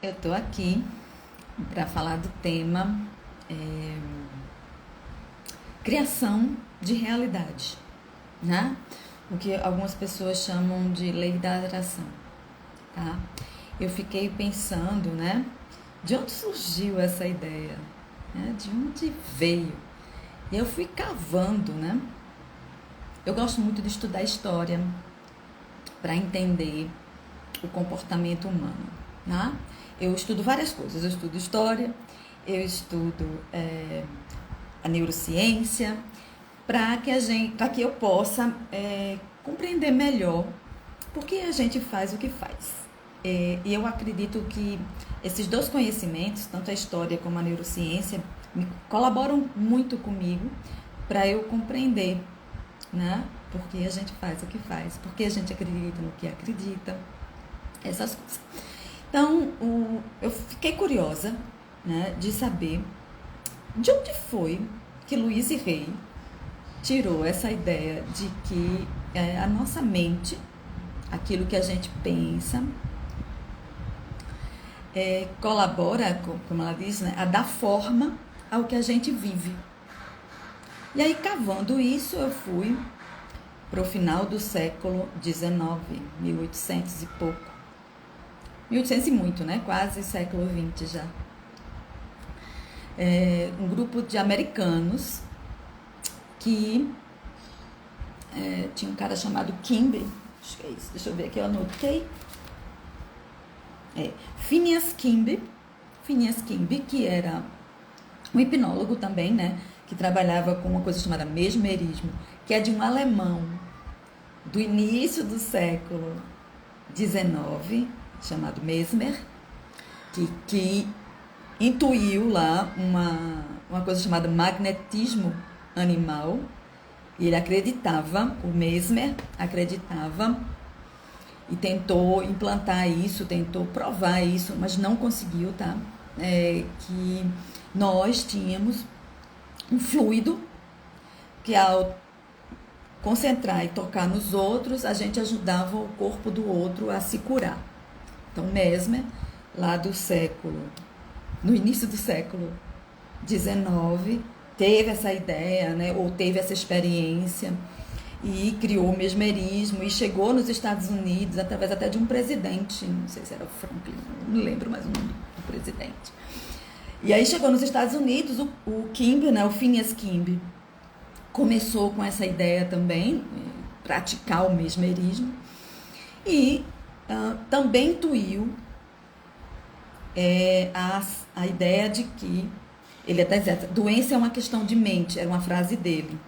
Eu estou aqui para falar do tema criação de realidade, né? O que algumas pessoas chamam de lei da atração, tá? Eu fiquei pensando, né? De onde surgiu essa ideia? Né? De onde veio? E eu fui cavando, né? Eu gosto muito de estudar história para entender o comportamento humano, né? Eu estudo várias coisas. Eu estudo história, eu estudo a neurociência, para que eu possa compreender melhor por que a gente faz o que faz. E eu acredito que esses dois conhecimentos, tanto a história como a neurociência, colaboram muito comigo para eu compreender, né? Por que a gente faz o que faz, por que a gente acredita no que acredita, essas coisas. Então, eu fiquei curiosa, né, de saber de onde foi que Louise Hay tirou essa ideia de que a nossa mente, aquilo que a gente pensa, colabora, como ela diz, né, a dar forma ao que a gente vive. E aí, cavando isso, eu fui para o final do século XIX, 1800 e pouco. 1800 e muito, né? Quase século XX já. Um grupo de americanos que tinha um cara chamado Kimby, acho que é isso, deixa eu ver aqui, eu anotei. Phineas Kimby, que era um hipnólogo também, né? Que trabalhava com uma coisa chamada mesmerismo, que é de um alemão do início do século XIX, chamado Mesmer, que intuiu lá uma coisa chamada magnetismo animal, e ele acreditava, o Mesmer acreditava, e tentou implantar isso, tentou provar isso, mas não conseguiu, tá? Que nós tínhamos um fluido que, ao concentrar e tocar nos outros, a gente ajudava o corpo do outro a se curar. Então, Mesmer, lá no início do século XIX, teve essa ideia, né, ou teve essa experiência, e criou o mesmerismo, e chegou nos Estados Unidos através até de um presidente, não sei se era o Franklin, não lembro mais o nome do presidente. E aí chegou nos Estados Unidos, o Kimby, né, o Phineas Kimby, começou com essa ideia também, praticar o mesmerismo, e também intuiu a ideia de que, ele até dizia, doença é uma questão de mente, era uma frase dele,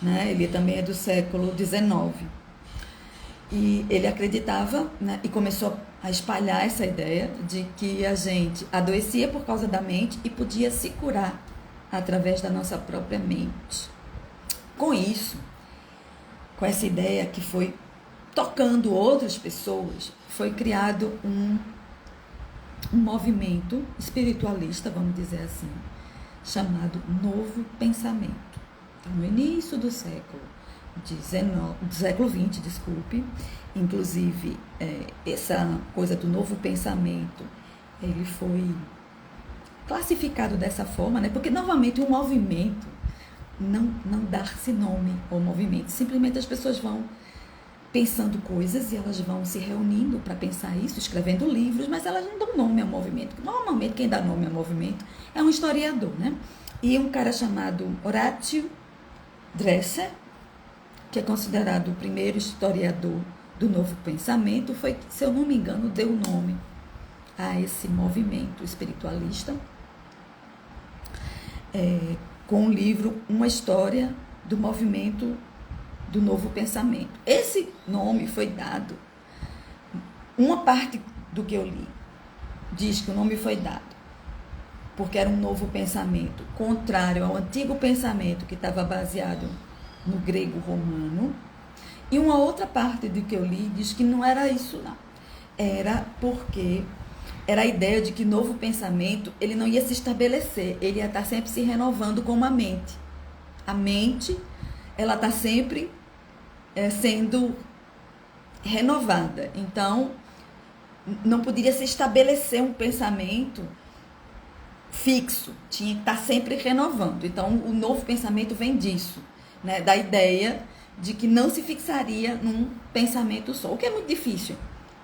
né? Ele também é do século XIX, e ele acreditava, né, e começou a espalhar essa ideia de que a gente adoecia por causa da mente e podia se curar através da nossa própria mente. Com isso, com essa ideia que foi tocando outras pessoas, foi criado um movimento espiritualista, vamos dizer assim, chamado Novo Pensamento. Então, no início do século XX, desculpe, inclusive essa coisa do Novo Pensamento, ele foi classificado dessa forma, né? Porque novamente o movimento não dá-se nome ao movimento, simplesmente as pessoas vão pensando coisas e elas vão se reunindo para pensar isso, escrevendo livros, mas elas não dão nome ao movimento. Normalmente quem dá nome ao movimento é um historiador, né? E um cara chamado Horatio Dresser, que é considerado o primeiro historiador do Novo Pensamento, foi, se eu não me engano, deu nome a esse movimento espiritualista, com o livro Uma História do Movimento do Novo Pensamento. Esse nome foi dado, uma parte do que eu li diz que o nome foi dado porque era um novo pensamento, contrário ao antigo pensamento que estava baseado no grego romano, e uma outra parte do que eu li diz que não era isso não, era porque era a ideia de que novo pensamento, ele não ia se estabelecer, ele ia estar sempre se renovando como a mente. A mente, ela está sempre sendo renovada. Então, não poderia se estabelecer um pensamento fixo, tinha que estar sempre renovando. Então, o novo pensamento vem disso, né? Da ideia de que não se fixaria num pensamento só, o que é muito difícil,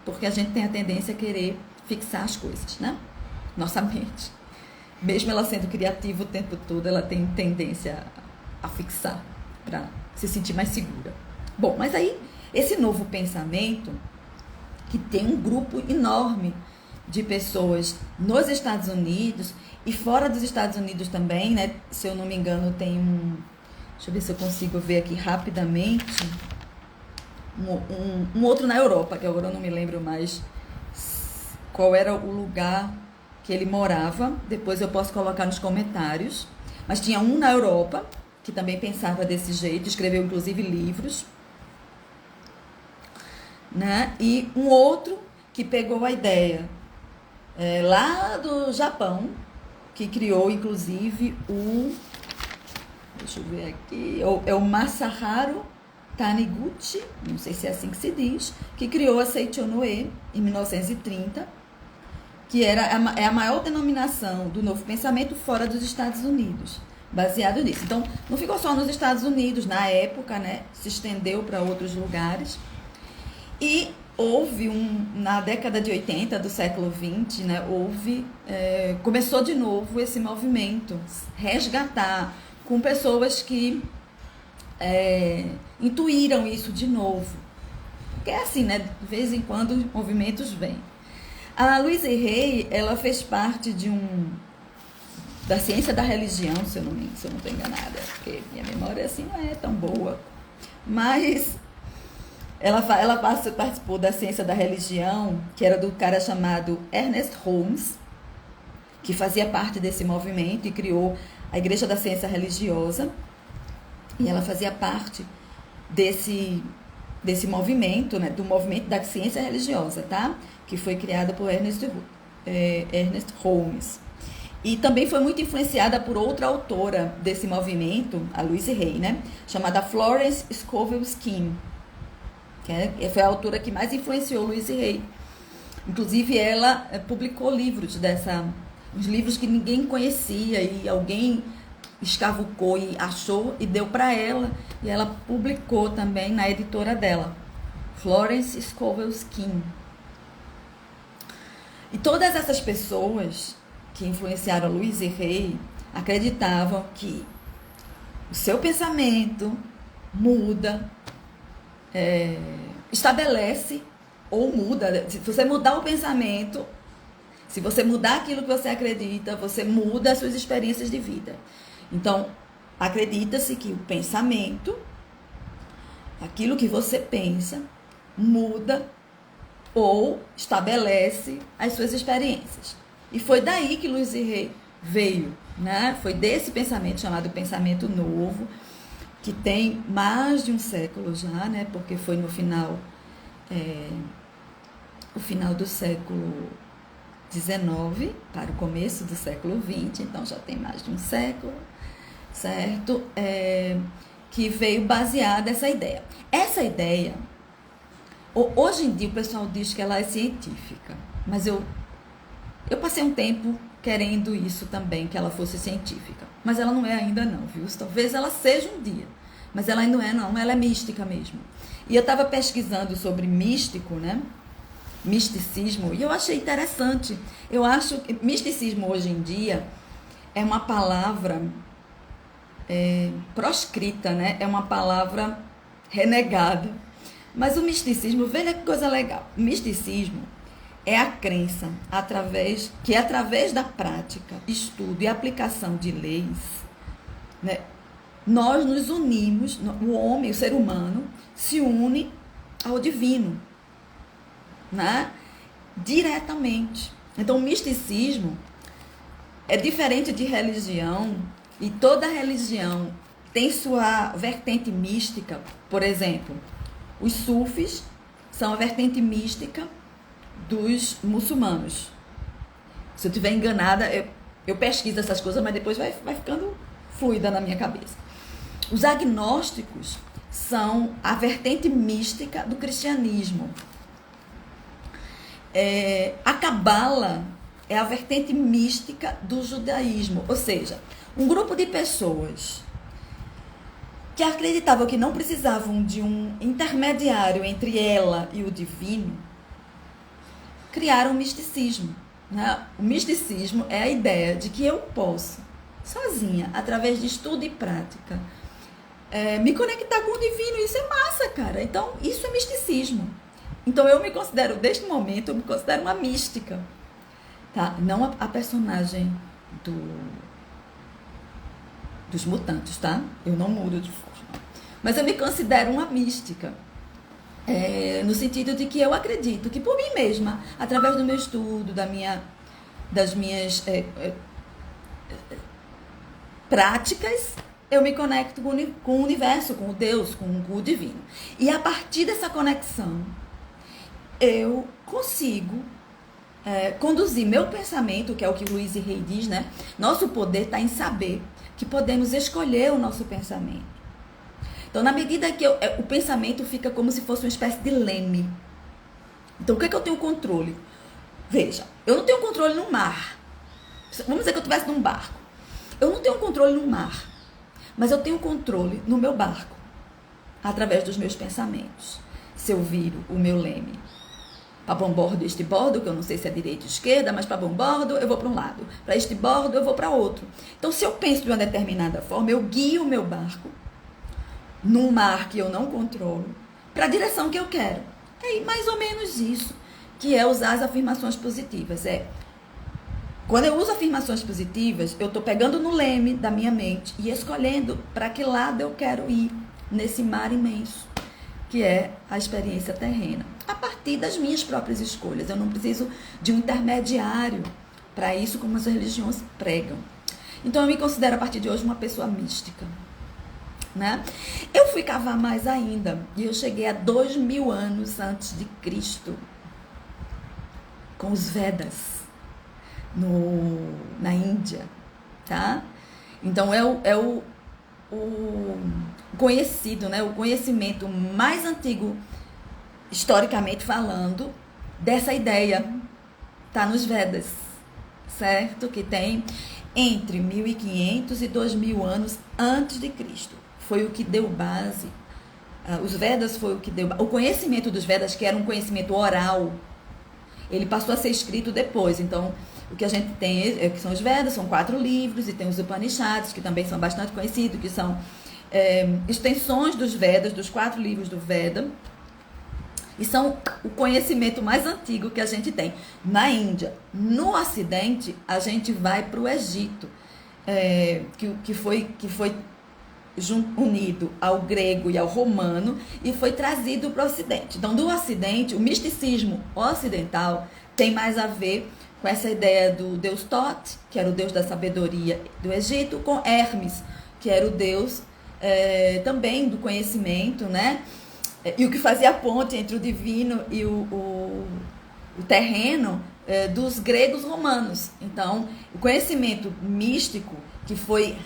porque a gente tem a tendência a querer fixar as coisas, né? Nossa mente, mesmo ela sendo criativa o tempo todo, ela tem tendência a fixar para se sentir mais segura. Bom, mas aí, esse novo pensamento, que tem um grupo enorme de pessoas nos Estados Unidos e fora dos Estados Unidos também, né? Se eu não me engano, tem um... Deixa eu ver se eu consigo ver aqui rapidamente. Um outro na Europa, que agora eu não me lembro mais qual era o lugar que ele morava. Depois eu posso colocar nos comentários. Mas tinha um na Europa, que também pensava desse jeito, escreveu inclusive livros, né? E um outro que pegou a ideia lá do Japão, que criou inclusive deixa eu ver aqui, é o Masaharu Taniguchi, não sei se é assim que se diz, que criou a Seichono-e em 1930, que é a maior denominação do novo pensamento fora dos Estados Unidos, baseado nisso. Então, não ficou só nos Estados Unidos, na época, né, se estendeu para outros lugares. E houve na década de 80 do século 20, né, começou de novo esse movimento, resgatar, com pessoas que intuíram isso de novo. Porque é assim, né, de vez em quando os movimentos vêm. A Louise Hay, ela fez parte da ciência da religião, se eu não estou enganada, porque minha memória assim não é tão boa, mas ela participou da ciência da religião, que era do cara chamado Ernest Holmes, que fazia parte desse movimento e criou a Igreja da Ciência Religiosa, e ela fazia parte desse movimento, né, do movimento da ciência religiosa, tá? Que foi criada por Ernest Holmes. E também foi muito influenciada por outra autora desse movimento, a Louise Hay, né? Chamada Florence Scovel Skin, que foi a autora que mais influenciou Louise Hay. Inclusive, ela publicou uns livros que ninguém conhecia e alguém escavucou e achou e deu para ela. E ela publicou também na editora dela, Florence Scovel Skin. E todas essas pessoas que influenciaram a Louise Hay acreditavam que o seu pensamento muda, estabelece ou muda. Se você mudar o pensamento, se você mudar aquilo que você acredita, você muda as suas experiências de vida. Então, acredita-se que o pensamento, aquilo que você pensa, muda ou estabelece as suas experiências. E foi daí que Louise Hay veio, né? Foi desse pensamento chamado pensamento novo, que tem mais de um século já, né? Porque foi no final do século XIX para o começo do século XX, então já tem mais de um século, certo? Que veio baseada essa ideia. Essa ideia, hoje em dia o pessoal diz que ela é científica, mas eu passei um tempo querendo isso também, que ela fosse científica, mas ela não é ainda não, viu? Talvez ela seja um dia, mas ela ainda não é não, ela é mística mesmo. E eu estava pesquisando sobre místico, né? Misticismo, e eu achei interessante. Eu acho que misticismo hoje em dia é uma palavra proscrita, né? É uma palavra renegada. Mas o misticismo, veja que coisa legal. O misticismo é a crença através da prática, estudo e aplicação de leis, né? Nós nos unimos, o homem, o ser humano, se une ao divino, né? Diretamente. Então, o misticismo é diferente de religião, e toda religião tem sua vertente mística. Por exemplo, os sufis são a vertente mística dos muçulmanos. Se eu estiver enganada, eu pesquiso essas coisas, mas depois vai ficando fluida na minha cabeça. Os agnósticos são a vertente mística do cristianismo. A Cabala é a vertente mística do judaísmo, ou seja, um grupo de pessoas que acreditavam que não precisavam de um intermediário entre ela e o divino, criaram o misticismo. Né? O misticismo é a ideia de que eu posso, sozinha, através de estudo e prática, me conectar com o divino. Isso é massa, cara. Então, isso é misticismo. Então, eu me considero, deste momento, eu me considero uma mística. Tá? Não a personagem dos mutantes, tá? Eu não mudo de forma. Mas eu me considero uma mística. No sentido de que eu acredito que por mim mesma, através do meu estudo, das minhas práticas, eu me conecto com o universo, com o Deus, com o divino. E a partir dessa conexão, eu consigo conduzir meu pensamento, que é o que o Luiz Rey diz, né? Nosso poder está em saber que podemos escolher o nosso pensamento. Então, na medida que o pensamento fica como se fosse uma espécie de leme. Então, o que é que eu tenho controle? Veja, eu não tenho controle no mar. Vamos dizer que eu estivesse num barco. Eu não tenho controle no mar, mas eu tenho controle no meu barco, através dos meus pensamentos. Se eu viro o meu leme para bom bordo e este bordo, que eu não sei se é direita ou esquerda, mas para bom bordo eu vou para um lado, para este bordo eu vou para outro. Então, se eu penso de uma determinada forma, eu guio o meu barco num mar que eu não controlo, para a direção que eu quero. É mais ou menos isso que é usar as afirmações positivas. Quando eu uso afirmações positivas, eu estou pegando no leme da minha mente e escolhendo para que lado eu quero ir nesse mar imenso, que é a experiência terrena. A partir das minhas próprias escolhas. Eu não preciso de um intermediário para isso, como as religiões pregam. Então, eu me considero, a partir de hoje, uma pessoa mística. Né? Eu fui cavar mais ainda e eu cheguei a 2000 anos antes de Cristo com os Vedas na Índia, tá? Então é o conhecido, né? O conhecimento mais antigo, historicamente falando, dessa ideia tá nos Vedas, certo? Que tem entre 1500 e 2000 anos antes de Cristo. Foi o que deu base. Os Vedas foi o que deu base. O conhecimento dos Vedas, que era um conhecimento oral, ele passou a ser escrito depois. Então, o que a gente tem, que são os Vedas, são 4 livros, e tem os Upanishads, que também são bastante conhecidos, que são extensões dos Vedas, dos 4 livros do Veda, e são o conhecimento mais antigo que a gente tem. Na Índia, no Ocidente, a gente vai para o Egito, que foi unido ao grego e ao romano e foi trazido para o Ocidente. Então, do Ocidente, o misticismo ocidental tem mais a ver com essa ideia do deus Thoth, que era o deus da sabedoria do Egito, com Hermes, que era o deus também do conhecimento, né? E o que fazia a ponte entre o divino e o terreno dos gregos romanos. Então, o conhecimento místico que foi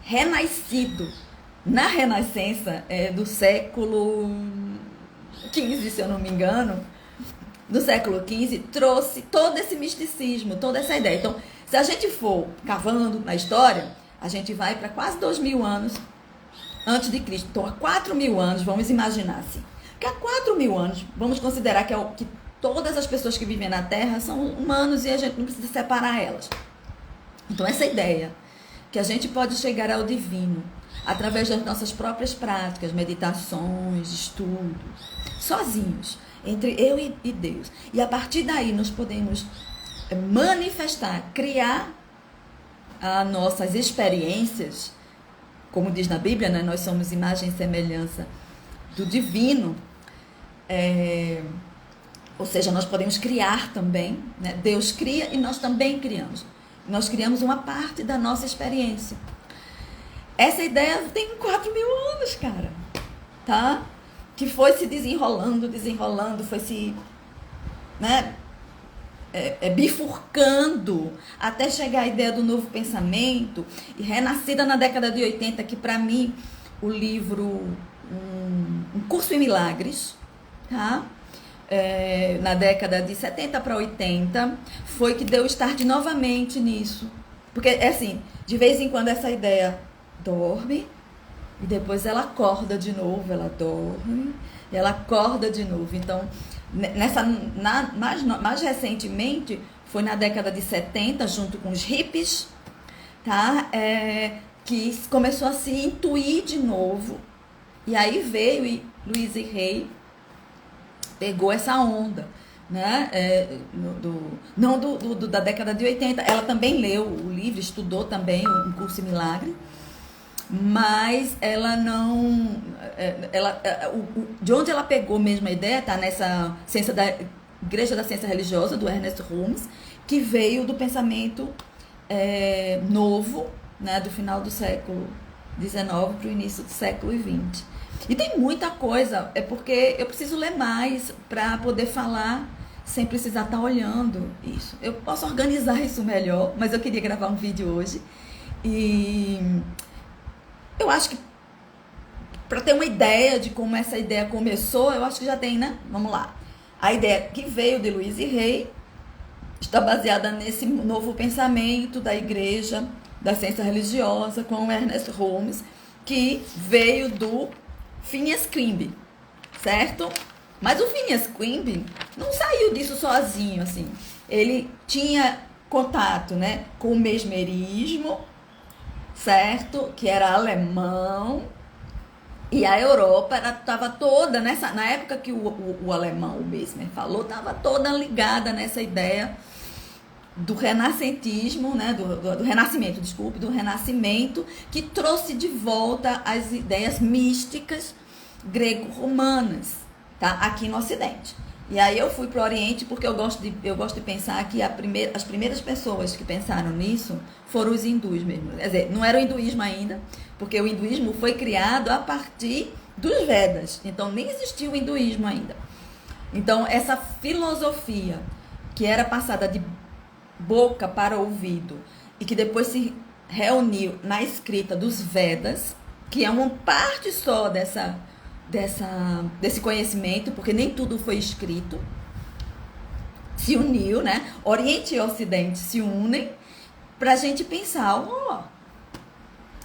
renascido na Renascença do século XV, se eu não me engano, do século XV, trouxe todo esse misticismo, toda essa ideia. Então, se a gente for cavando na história, a gente vai para quase 2000 anos antes de Cristo. Então, há 4000 anos, vamos imaginar assim, que há 4000 anos, vamos considerar que todas as pessoas que vivem na Terra são humanos e a gente não precisa separar elas. Então, essa ideia que a gente pode chegar ao divino através das nossas próprias práticas, meditações, estudos, sozinhos, entre eu e Deus. E a partir daí nós podemos manifestar, criar as nossas experiências, como diz na Bíblia, né? Nós somos imagem e semelhança do divino, ou seja, nós podemos criar também, né? Deus cria e nós também criamos. Nós criamos uma parte da nossa experiência. Essa ideia tem 4000 anos, cara, tá? Que foi se desenrolando, foi se, né, bifurcando até chegar a ideia do novo pensamento, e renascida na década de 80, que para mim o livro Um Curso em Milagres, tá? na década de 70 para 80, foi que deu start novamente nisso. Porque, é assim, de vez em quando essa ideia dorme, e depois ela acorda de novo, ela dorme, e ela acorda de novo. Então, mais recentemente, foi na década de 70, junto com os hippies, tá? Que começou a se intuir de novo. E aí veio e Louise Hay pegou essa onda, né? Da década de 80. Ela também leu o livro, estudou também Um Curso em Milagre, mas ela não... de onde ela pegou mesmo a ideia, tá nessa ciência da Igreja da Ciência Religiosa, do Ernest Holmes, que veio do pensamento novo, né, do final do século XIX para o início do século XX. E tem muita coisa, é porque eu preciso ler mais para poder falar sem precisar estar olhando isso. Eu posso organizar isso melhor, mas eu queria gravar um vídeo hoje. E eu acho que, para ter uma ideia de como essa ideia começou, eu acho que já tem, né? Vamos lá. A ideia que veio de Louise Hay está baseada nesse novo pensamento da Igreja da Ciência Religiosa com o Ernest Holmes, que veio do Phineas Quimby, certo? Mas o Phineas Quimby não saiu disso sozinho, assim. Ele tinha contato, né, com o mesmerismo, certo? Que era alemão. E a Europa estava toda na época que o alemão, o Mesmer, falou, estava toda ligada nessa ideia do renascentismo, né, do renascimento, desculpe, do renascimento, que trouxe de volta as ideias místicas grego-romanas, tá, aqui no Ocidente. E aí eu fui para o Oriente porque eu gosto de pensar que as primeiras pessoas que pensaram nisso foram os hindus mesmo. Quer dizer, não era o hinduísmo ainda, porque o hinduísmo foi criado a partir dos Vedas. Então nem existia o hinduísmo ainda. Então essa filosofia que era passada de boca para ouvido e que depois se reuniu na escrita dos Vedas, que é uma parte só desse conhecimento, porque nem tudo foi escrito, se uniu, né? Oriente e Ocidente se unem para a gente pensar,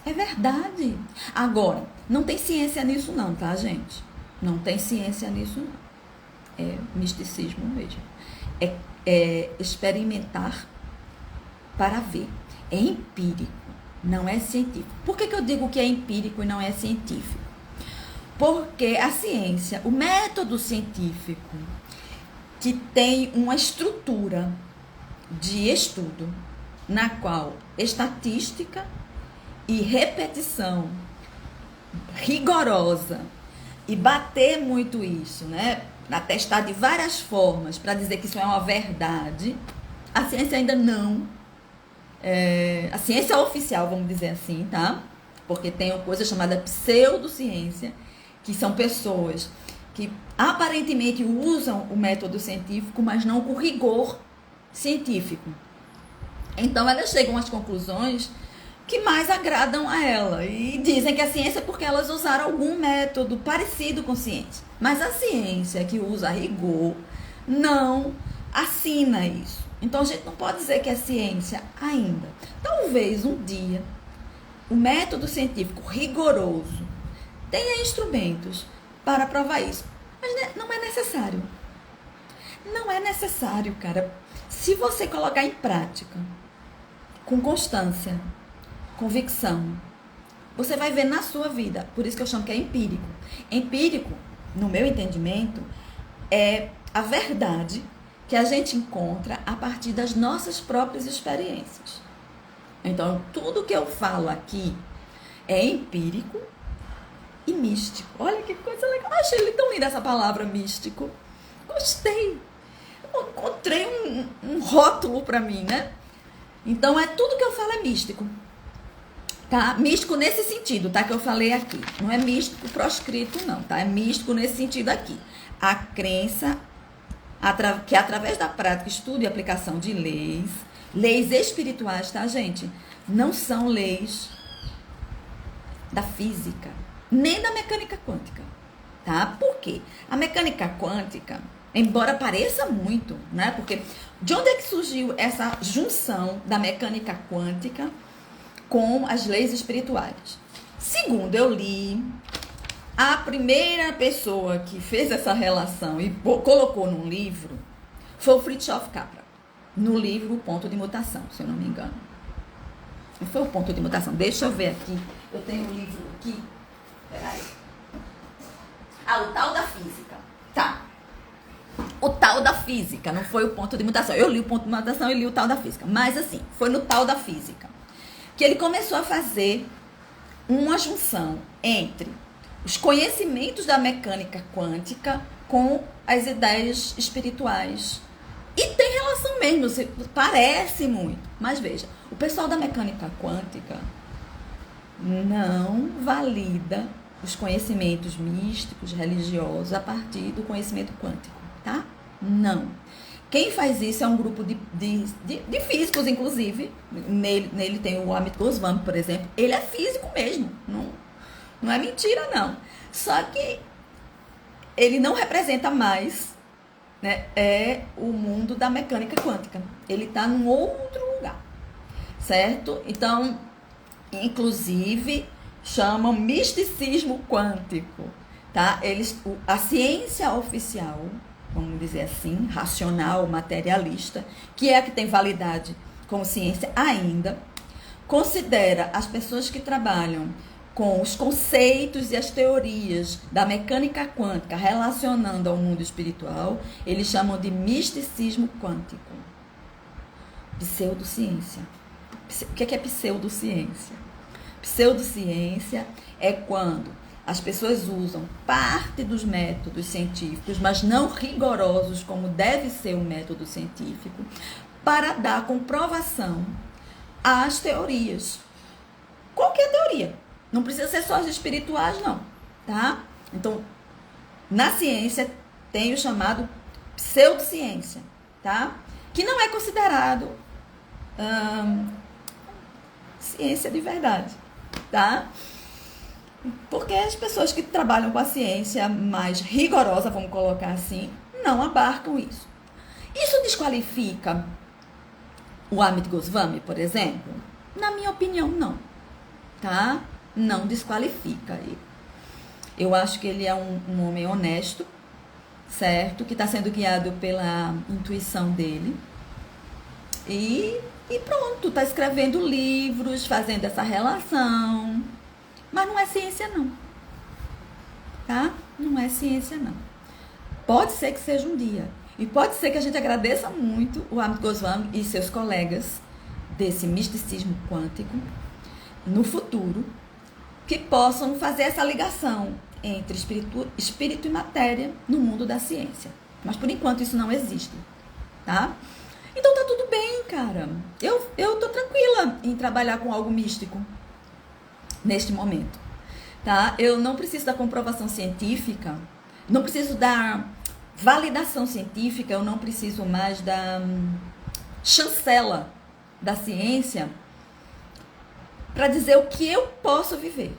é verdade. Agora, não tem ciência nisso não, tá, gente? Não tem ciência nisso não. É misticismo mesmo. É experimentar para ver. É empírico, não é científico. Por que eu digo que é empírico e não é científico? Porque a ciência, o método científico, que tem uma estrutura de estudo, na qual estatística e repetição rigorosa, e bater muito isso, né? Atestar de várias formas para dizer que isso é uma verdade, a ciência ainda não. A ciência oficial, vamos dizer assim, tá? Porque tem uma coisa chamada pseudociência, que são pessoas que aparentemente usam o método científico, mas não com rigor científico. Então elas chegam às conclusões que mais agradam a ela e dizem que a ciência é porque elas usaram algum método parecido com ciência. Mas a ciência que usa rigor não assina isso. Então a gente não pode dizer que é ciência ainda. Talvez um dia o método científico rigoroso tenha instrumentos para provar isso. Mas não é necessário. Não é necessário, cara. Se você colocar em prática, com constância, convicção, você vai ver na sua vida. Por isso que eu chamo que é empírico. Empírico, no meu entendimento, é a verdade que a gente encontra a partir das nossas próprias experiências. Então, tudo que eu falo aqui é empírico e místico. Olha que coisa legal. Eu achei tão linda essa palavra místico. Gostei. Eu encontrei um rótulo para mim, né? Então, tudo que eu falo é místico. Tá? Místico nesse sentido, tá? Que eu falei aqui. Não é místico proscrito, não, tá? É místico nesse sentido aqui. A crença que através da prática, estudo e aplicação de leis espirituais, tá, gente? Não são leis da física, nem da mecânica quântica, tá? Por quê? A mecânica quântica, embora pareça muito, né? Porque de onde é que surgiu essa junção da mecânica quântica com as leis espirituais? Segundo eu li, a primeira pessoa que fez essa relação e colocou num livro foi o Fritjof Capra, no livro O Ponto de Mutação, se eu não me engano. Não foi O Ponto de Mutação, deixa eu ver aqui, eu tenho o livro aqui, peraí. O Tal da Física, tá. O Tal da Física, não foi O Ponto de Mutação. Eu li O Ponto de Mutação e li O Tal da Física, mas assim, foi no Tal da Física que ele começou a fazer uma junção entre os conhecimentos da mecânica quântica com as ideias espirituais. E tem relação mesmo, parece muito. Mas veja, o pessoal da mecânica quântica não valida os conhecimentos místicos, religiosos, a partir do conhecimento quântico, tá? Não. Quem faz isso é um grupo de físicos, inclusive. Nele tem o Amit Goswami, por exemplo. Ele é físico mesmo. Não é mentira, não. Só que ele não representa mais, né, o mundo da mecânica quântica. Ele está num outro lugar, certo? Então, inclusive, chamam misticismo quântico, tá? A ciência oficial, vamos dizer assim, racional, materialista, que é a que tem validade como ciência ainda, considera as pessoas que trabalham com os conceitos e as teorias da mecânica quântica relacionando ao mundo espiritual, eles chamam de misticismo quântico. Pseudociência. O que é pseudociência? Pseudociência é quando as pessoas usam parte dos métodos científicos, mas não rigorosos como deve ser o método científico, para dar comprovação às teorias. Qualquer teoria. Não precisa ser só as espirituais, não, tá? Então, na ciência tem o chamado pseudociência, tá? Que não é considerado ciência de verdade, tá? Porque as pessoas que trabalham com a ciência mais rigorosa, vamos colocar assim, não abarcam isso. Isso desqualifica o Amit Goswami, por exemplo? Na minha opinião, não, tá? Não desqualifica ele. Eu acho que ele é um homem honesto, certo? Que está sendo guiado pela intuição dele. E pronto, está escrevendo livros, fazendo essa relação. Mas não é ciência, não. Tá? Não é ciência, não. Pode ser que seja um dia. E pode ser que a gente agradeça muito o Amit Goswami e seus colegas desse misticismo quântico no futuro, que possam fazer essa ligação entre espírito e matéria no mundo da ciência. Mas, por enquanto, isso não existe, tá? Então, tá tudo bem, cara. Eu tô tranquila em trabalhar com algo místico neste momento, tá? Eu não preciso da comprovação científica, não preciso da validação científica, eu não preciso mais da chancela da ciência para dizer o que eu posso viver.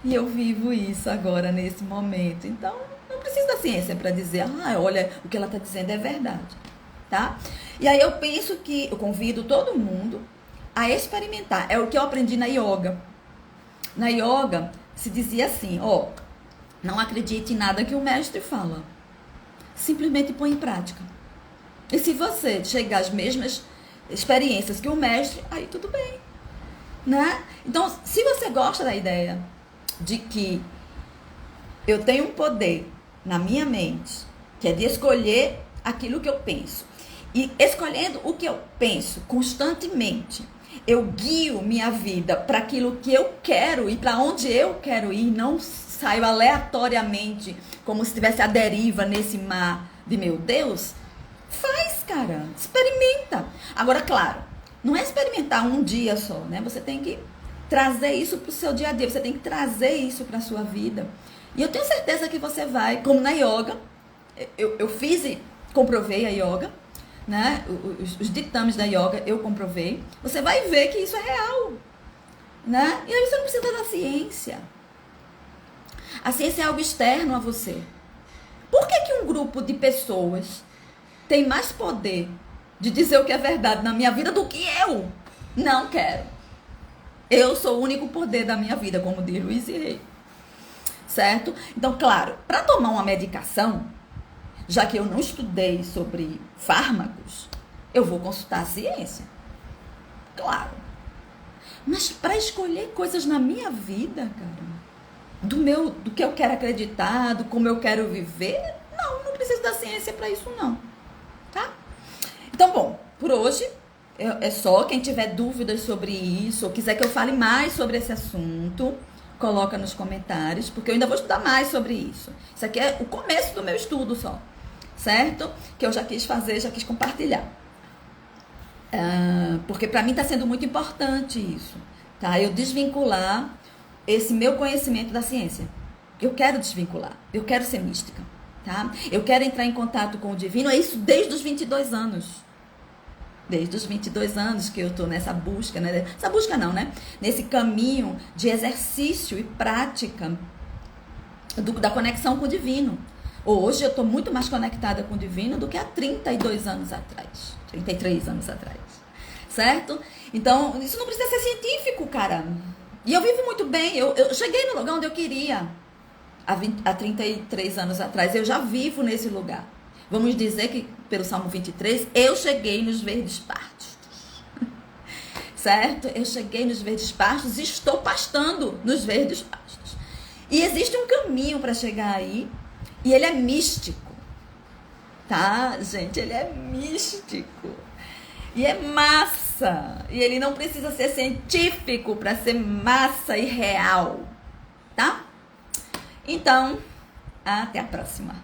E eu vivo isso agora, nesse momento. Então, não preciso da ciência para dizer, olha, o que ela está dizendo é verdade, tá? E aí eu penso que eu convido todo mundo a experimentar. É o que eu aprendi na yoga. Na yoga, se dizia assim, não acredite em nada que o mestre fala. Simplesmente põe em prática. E se você chegar às mesmas experiências que o mestre, aí tudo bem, né? Então, se você gosta da ideia de que eu tenho um poder na minha mente, que é de escolher aquilo que eu penso, e escolhendo o que eu penso constantemente, eu guio minha vida para aquilo que eu quero e para onde eu quero ir, não saio aleatoriamente como se estivesse à deriva nesse mar de meu Deus. Faz, cara, experimenta. Agora, claro, não é experimentar um dia só, né? Você tem que trazer isso para o seu dia a dia, você tem que trazer isso para a sua vida. E eu tenho certeza que você vai, como na yoga, eu fiz e comprovei a yoga, né? Os ditames da yoga eu comprovei. Você vai ver que isso é real, né? E aí você não precisa da ciência. A ciência é algo externo a você. Por que um grupo de pessoas tem mais poder de dizer o que é verdade na minha vida do que eu? Não quero. Eu sou o único poder da minha vida, como diz Luiz Rey. Certo? Então, claro, para tomar uma medicação, já que eu não estudei sobre fármacos, eu vou consultar a ciência. Claro. Mas para escolher coisas na minha vida, cara, do que eu quero acreditar, do como eu quero viver, não preciso da ciência para isso não, tá? Então, bom, por hoje é só. Quem tiver dúvidas sobre isso, ou quiser que eu fale mais sobre esse assunto, coloca nos comentários, porque eu ainda vou estudar mais sobre isso. Isso aqui é o começo do meu estudo só, certo? Que eu já quis fazer, já quis compartilhar. Porque para mim está sendo muito importante isso, tá? Eu desvincular esse meu conhecimento da ciência. Eu quero desvincular, eu quero ser mística, tá? Eu quero entrar em contato com o divino, é isso desde os 22 anos. Desde os 22 anos que eu estou nessa busca, né? Essa busca não, né? Nesse caminho de exercício e prática da conexão com o divino. Hoje eu estou muito mais conectada com o divino do que há 32 anos atrás. 33 anos atrás. Certo? Então, isso não precisa ser científico, cara. E eu vivo muito bem. Eu cheguei no lugar onde eu queria há 33 anos atrás. Eu já vivo nesse lugar. Vamos dizer que, pelo Salmo 23, eu cheguei nos verdes pastos. Certo? Eu cheguei nos verdes pastos e estou pastando nos verdes pastos. E existe um caminho para chegar aí. E ele é místico. Tá, gente? Ele é místico. E é massa. E ele não precisa ser científico para ser massa e real. Tá? Então, até a próxima.